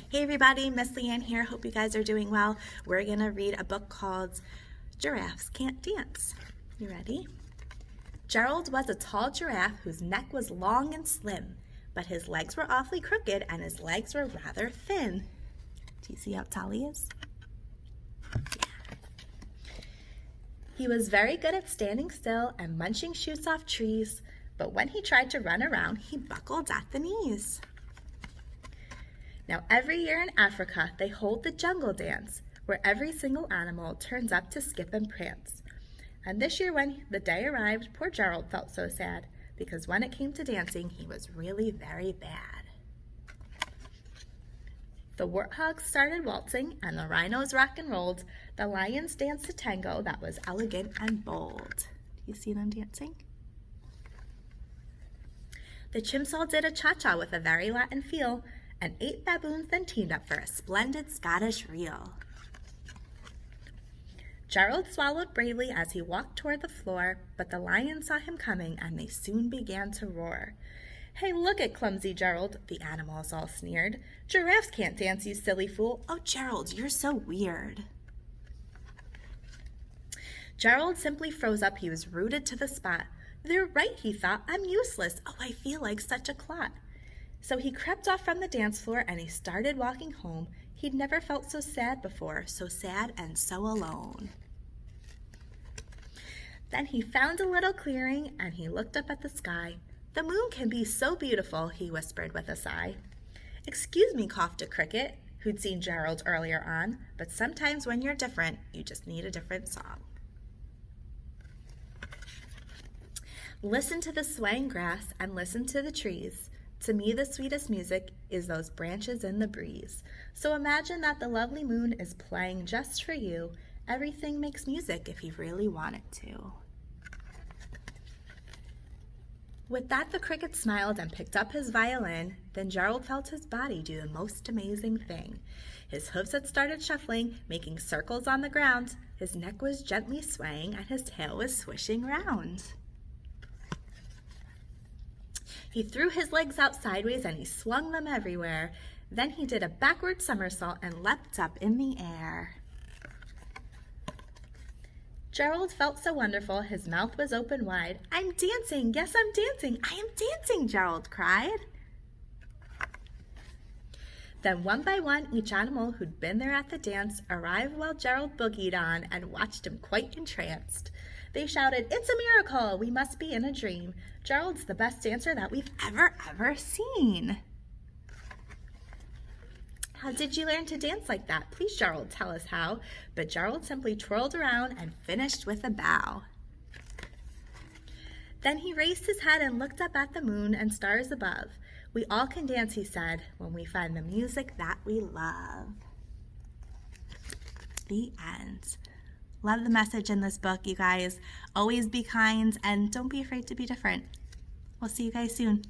Hey everybody, Miss Leanne here. Hope you guys are doing well. We're going to read a book called Giraffes Can't Dance. You ready? Gerald was a tall giraffe whose neck was long and slim, but his legs were awfully crooked and his legs were rather thin. Do you see how tall he is? Yeah. He was very good at standing still and munching shoots off trees, but when he tried to run around, he buckled at the knees. Now, every year in Africa, they hold the jungle dance, where every single animal turns up to skip and prance. And this year, when the day arrived, poor Gerald felt so sad, because when it came to dancing, he was really very bad. The warthogs started waltzing, and the rhinos rock and rolled. The lions danced a tango that was elegant and bold. Do you see them dancing? The chimps all did a cha-cha with a very Latin feel, and 8 baboons then teamed up for a splendid Scottish reel. Gerald swallowed bravely as he walked toward the floor, but the lions saw him coming and they soon began to roar. "Hey, look at clumsy Gerald," the animals all sneered. "Giraffes can't dance, you silly fool." "Oh, Gerald, you're so weird." Gerald simply froze up. He was rooted to the spot. "They're right," he thought. "I'm useless. Oh, I feel like such a clot." So he crept off from the dance floor and he started walking home. He'd never felt so sad before, so sad and so alone. Then he found a little clearing and he looked up at the sky. "The moon can be so beautiful," he whispered with a sigh. "Excuse me," coughed a cricket, who'd seen Gerald earlier on, "but sometimes when you're different, you just need a different song." Listen to the swaying grass and listen to the trees. To me, the sweetest music is those branches in the breeze. So imagine that the lovely moon is playing just for you. Everything makes music if you really want it to. With that, the cricket smiled and picked up his violin. Then Gerald felt his body do the most amazing thing. His hooves had started shuffling, making circles on the ground. His neck was gently swaying and his tail was swishing round. He threw his legs out sideways and he swung them everywhere. Then he did a backward somersault and leapt up in the air. Gerald felt so wonderful, his mouth was open wide. "I'm dancing, yes, I'm dancing, I am dancing," Gerald cried. Then one by one, each animal who'd been there at the dance arrived while Gerald boogied on and watched him quite entranced. They shouted, "It's a miracle! We must be in a dream. Gerald's the best dancer that we've ever seen." How did you learn to dance like that? Please, Gerald, tell us how. But Gerald simply twirled around and finished with a bow. Then he raised his head and looked up at the moon and stars above. "We all can dance," he said, "when we find the music that we love." The end. Love the message in this book, you guys. Always be kind and don't be afraid to be different. We'll see you guys soon.